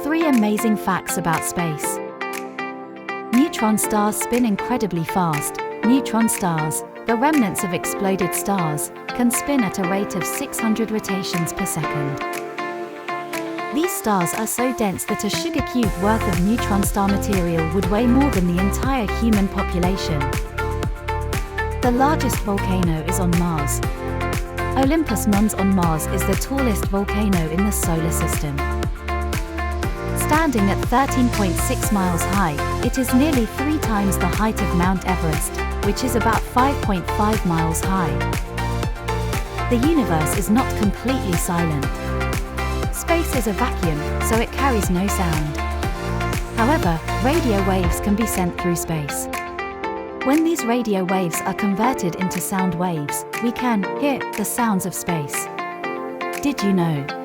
3 amazing facts about space. Neutron stars spin incredibly fast. Neutron stars, the remnants of exploded stars, can spin at a rate of 600 rotations per second. These stars are so dense that a sugar cube worth of neutron star material would weigh more than the entire human population. The largest volcano is on Mars. Olympus Mons on Mars is the tallest volcano in the solar system. Standing at 13.6 miles high, it is nearly 3 times the height of Mount Everest, which is about 5.5 miles high. The universe is not completely silent. Space is a vacuum, so it carries no sound. However, radio waves can be sent through space. When these radio waves are converted into sound waves, we can hear the sounds of space. Did you know?